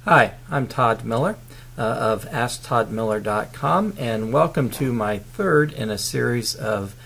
Hi, I'm Todd Miller of Asktoddmiller.com, and welcome to my third in a series of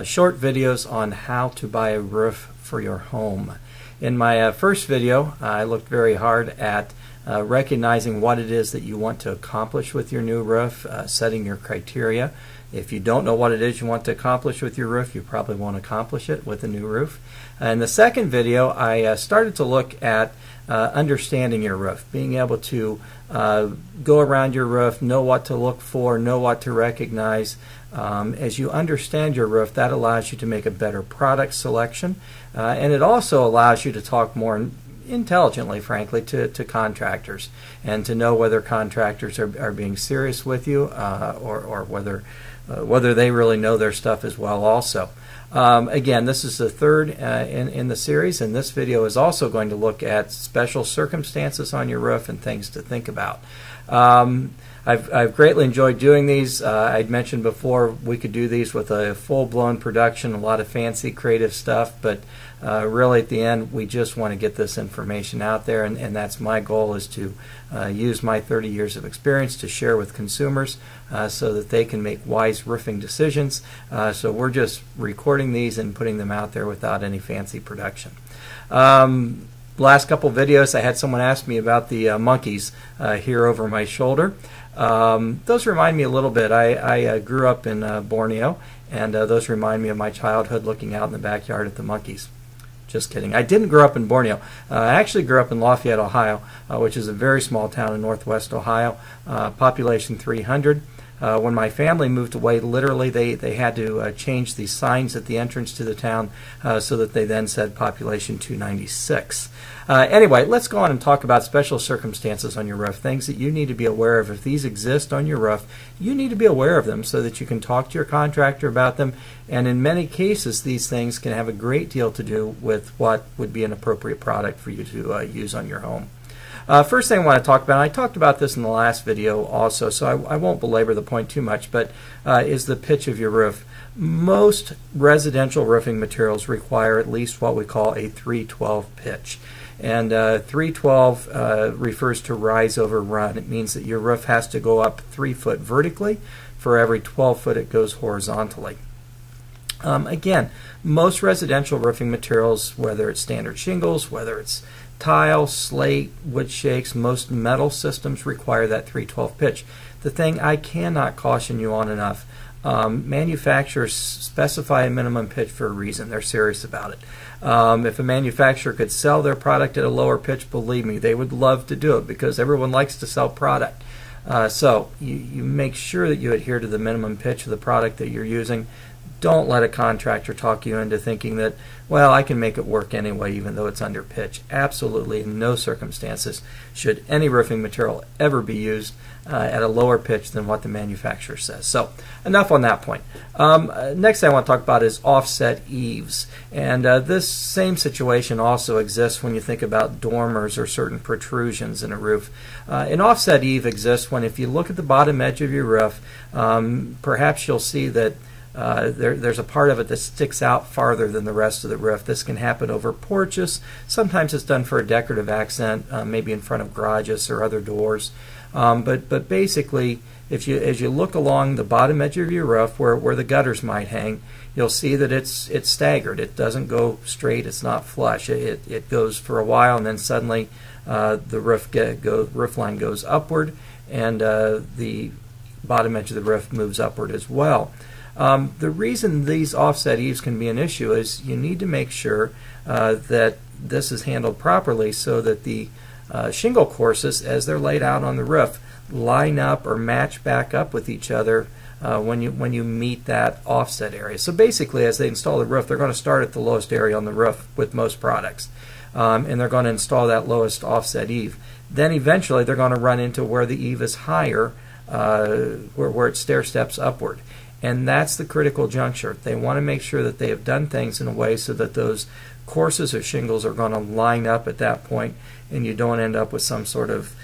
short videos on how to buy a roof for your home. In my first video, I looked very hard at recognizing what it is that you want to accomplish with your new roof, setting your criteria. If you don't know what it is you want to accomplish with your roof, you probably won't accomplish it with a new roof. In the second video, I started to look at understanding your roof, being able to go around your roof, know what to look for, know what to recognize. As you understand your roof, that allows you to make a better product selection, and it also allows you to talk more intelligently, frankly, to contractors, and to know whether contractors are being serious with you or whether they really know their stuff as well also. Again, this is the third in the series, and this video is also going to look at special circumstances on your roof and things to think about. I've greatly enjoyed doing these. I'd mentioned before we could do these with a full-blown production, a lot of fancy creative stuff, but really at the end we just want to get this information out there, and that's my goal, is to use my 30 years of experience to share with consumers so that they can make wise roofing decisions. So we're just recording these and putting them out there without any fancy production. Last couple videos I had someone ask me about the monkeys here over my shoulder. Those remind me a little bit. I grew up in Borneo, and those remind me of my childhood looking out in the backyard at the monkeys. Just kidding. I didn't grow up in Borneo. I actually grew up in Lafayette, Ohio, which is a very small town in northwest Ohio, population 300. When my family moved away, literally they had to change the signs at the entrance to the town so that they then said population 296. Anyway, let's go on and talk about special circumstances on your roof, things that you need to be aware of. If these exist on your roof, you need to be aware of them so that you can talk to your contractor about them, and in many cases these things can have a great deal to do with what would be an appropriate product for you to use on your home. First thing I want to talk about, I talked about this in the last video also, so I won't belabor the point too much, but is the pitch of your roof. Most residential roofing materials require at least what we call a 312 pitch. And 312 refers to rise over run. It means that your roof has to go up 3 foot vertically for every 12 foot it goes horizontally. Again, most residential roofing materials, whether it's standard shingles, whether it's tile, slate, wood shakes, most metal systems require that 312 pitch. The thing I cannot caution you on enough, manufacturers specify a minimum pitch for a reason. They're serious about it. If a manufacturer could sell their product at a lower pitch, believe me, they would love to do it, because everyone likes to sell product. So you make sure that you adhere to the minimum pitch of the product that you're using. Don't let a contractor talk you into thinking that, well, I can make it work anyway even though it's under pitch. Absolutely in no circumstances should any roofing material ever be used at a lower pitch than what the manufacturer says. So enough on that point. Next thing I want to talk about is offset eaves. And this same situation also exists when you think about dormers or certain protrusions in a roof. An offset eave exists when, if you look at the bottom edge of your roof, perhaps you'll see that there's a part of it that sticks out farther than the rest of the roof. This can happen over porches. Sometimes it's done for a decorative accent, maybe in front of garages or other doors. But basically, as you look along the bottom edge of your roof where the gutters might hang, you'll see that it's staggered. It doesn't go straight. It's not flush. It goes for a while, and then suddenly the roof line goes upward, and the bottom edge of the roof moves upward as well. The reason these offset eaves can be an issue is you need to make sure that this is handled properly so that the shingle courses, as they're laid out on the roof, line up or match back up with each other when you meet that offset area. So basically, as they install the roof, they're going to start at the lowest area on the roof with most products, and they're going to install that lowest offset eave. Then eventually they're going to run into where the eave is higher, where it stair steps upward. And that's the critical juncture. They want to make sure that they have done things in a way so that those courses of shingles are going to line up at that point, and you don't end up with some sort of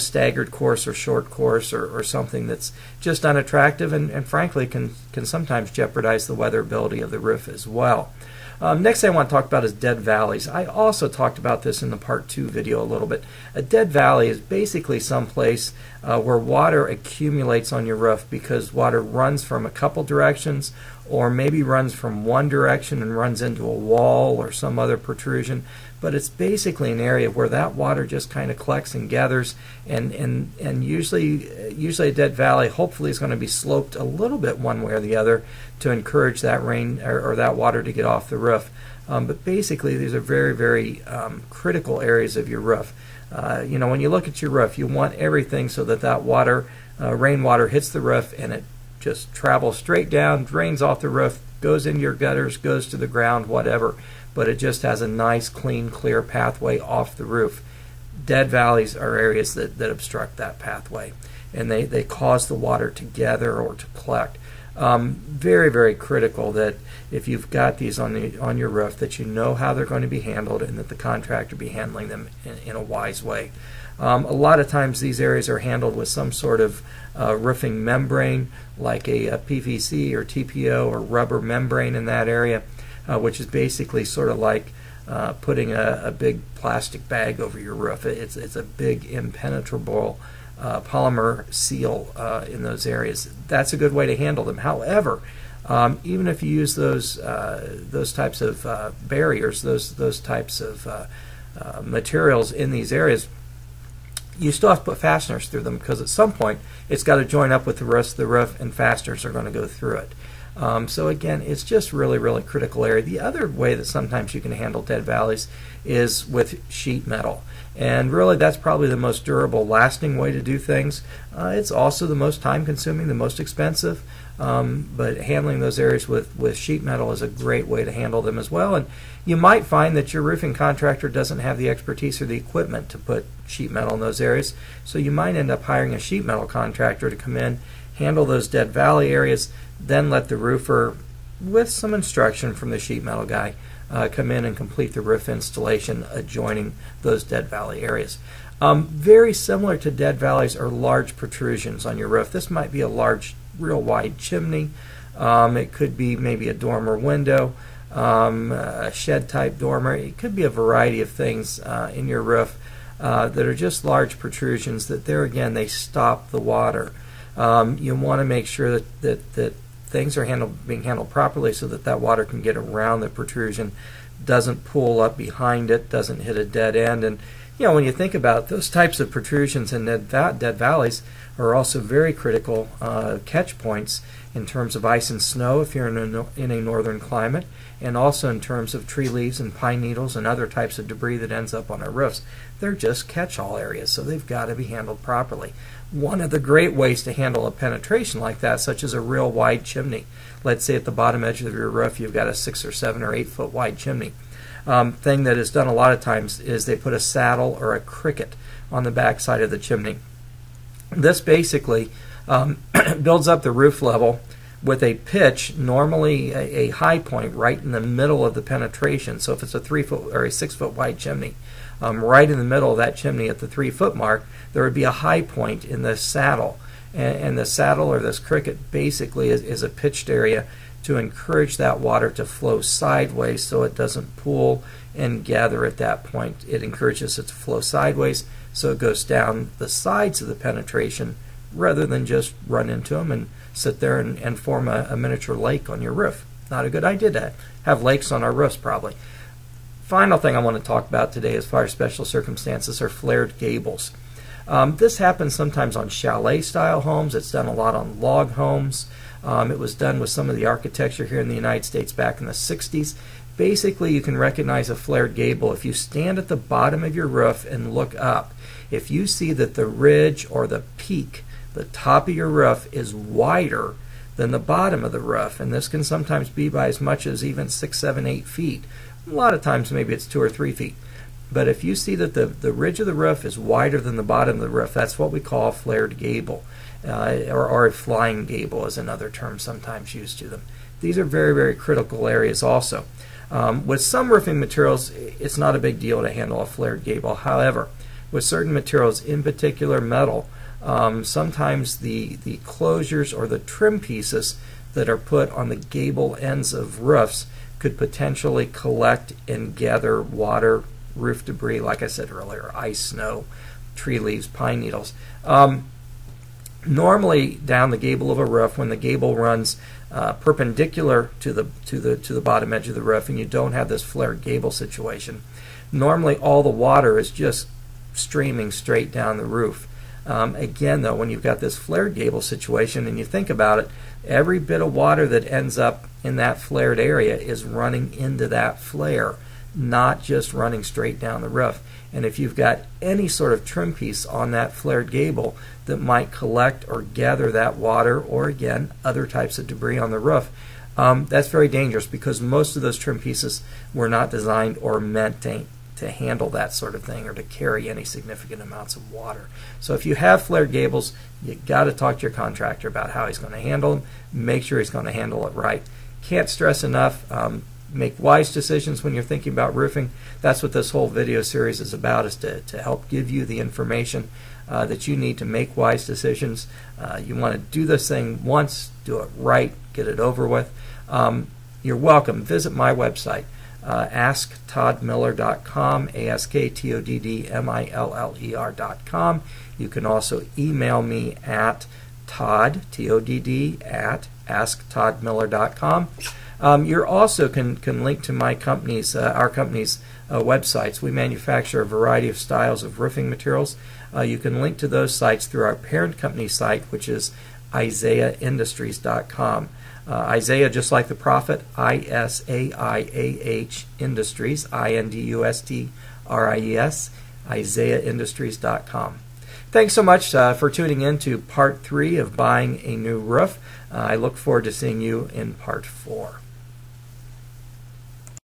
staggered course or short course or something that's just unattractive and frankly can sometimes jeopardize the weatherability of the roof as well. Next thing I want to talk about is dead valleys. I also talked about this in the part 2 video a little bit. A dead valley is basically someplace where water accumulates on your roof because water runs from a couple directions, or maybe runs from one direction and runs into a wall or some other protrusion. But it's basically an area where that water just kind of collects and gathers, and usually a dead valley hopefully is going to be sloped a little bit one way or the other to encourage that rain or that water to get off the roof. But basically these are very, very critical areas of your roof. You know, when you look at your roof, you want everything so that that water, rainwater, hits the roof and it just travels straight down, drains off the roof, goes into your gutters, goes to the ground, whatever. But it just has a nice, clean, clear pathway off the roof. Dead valleys are areas that obstruct that pathway, and they cause the water to gather or to collect. Very, very critical that if you've got these on your roof, that you know how they're going to be handled and that the contractor be handling them in a wise way. A lot of times these areas are handled with some sort of roofing membrane, like a PVC or TPO or rubber membrane in that area, which is basically sort of like putting a big plastic bag over your roof. It's a big impenetrable polymer seal in those areas. That's a good way to handle them. However, even if you use those types of barriers, those types of materials in these areas, you still have to put fasteners through them, because at some point it's got to join up with the rest of the roof and fasteners are going to go through it. So again, it's just really, really critical area. The other way that sometimes you can handle dead valleys is with sheet metal. And really that's probably the most durable, lasting way to do things. It's also the most time consuming, the most expensive. But handling those areas with sheet metal is a great way to handle them as well. And you might find that your roofing contractor doesn't have the expertise or the equipment to put sheet metal in those areas. So you might end up hiring a sheet metal contractor to come in, handle those dead valley areas, then let the roofer, with some instruction from the sheet metal guy, come in and complete the roof installation adjoining those dead valley areas. Very similar to dead valleys are large protrusions on your roof. This might be a large, real wide chimney. It could be maybe a dormer window, a shed type dormer. It could be a variety of things in your roof that are just large protrusions that there again they stop the water. You want to make sure that things are being handled properly so that that water can get around the protrusion, doesn't pool up behind it, doesn't hit a dead end. And you know, when you think about it, those types of protrusions and dead valleys are also very critical catch points in terms of ice and snow if you're in a northern climate, and also in terms of tree leaves and pine needles and other types of debris that ends up on our roofs. They're just catch-all areas, so they've got to be handled properly. One of the great ways to handle a penetration like that, such as a real wide chimney, let's say at the bottom edge of your roof you've got a 6 or 7 or 8 foot wide chimney. Thing that is done a lot of times is they put a saddle or a cricket on the back side of the chimney. This basically builds up the roof level with a pitch, normally a high point right in the middle of the penetration. So if it's a 3 foot or a 6 foot wide chimney, right in the middle of that chimney at the 3 foot mark, there would be a high point in the saddle. And the saddle or this cricket basically is a pitched area to encourage that water to flow sideways so it doesn't pool and gather at that point. It encourages it to flow sideways so it goes down the sides of the penetration rather than just run into them and sit there and form a miniature lake on your roof. Not a good idea to have lakes on our roofs probably. Final thing I want to talk about today as far as special circumstances are flared gables. This happens sometimes on chalet style homes. It's done a lot on log homes. It was done with some of the architecture here in the United States back in the 60s. Basically, you can recognize a flared gable if you stand at the bottom of your roof and look up. If you see that the ridge or the peak, the top of your roof, is wider than the bottom of the roof, and this can sometimes be by as much as even 6, 7, 8 feet. A lot of times maybe it's 2 or 3 feet. But if you see that the ridge of the roof is wider than the bottom of the roof, that's what we call a flared gable. Or a flying gable is another term sometimes used to them. These are very, very critical areas also. With some roofing materials, it's not a big deal to handle a flared gable. However, with certain materials, in particular metal, sometimes the closures or the trim pieces that are put on the gable ends of roofs could potentially collect and gather water, roof debris, like I said earlier, ice, snow, tree leaves, pine needles. Normally, down the gable of a roof, when the gable runs perpendicular to the bottom edge of the roof, and you don't have this flared gable situation, normally all the water is just streaming straight down the roof. Again, though, when you've got this flared gable situation, and you think about it, every bit of water that ends up in that flared area is running into that flare, not just running straight down the roof. And if you've got any sort of trim piece on that flared gable that might collect or gather that water, or again, other types of debris on the roof, that's very dangerous, because most of those trim pieces were not designed or meant to handle that sort of thing or to carry any significant amounts of water. So if you have flared gables, you got to talk to your contractor about how he's going to handle them. Make sure he's going to handle it right. Can't stress enough, make wise decisions when you're thinking about roofing. That's what this whole video series is about, is to help give you the information that you need to make wise decisions. You want to do this thing once, do it right, get it over with. You're welcome. Visit my website, Asktoddmiller.com, AskToddmiller.com. You can also email me at Todd, T-O-D-D, at Asktoddmiller.com. You also can link to my company's, our company's websites. We manufacture a variety of styles of roofing materials. You can link to those sites through our parent company site, which is IsaiahIndustries.com. Isaiah, just like the prophet, I-S-A-I-A-H Industries, I-N-D-U-S-T-R-I-E-S, IsaiahIndustries.com. Thanks so much for tuning in to part 3 of buying a new roof. I look forward to seeing you in part 4.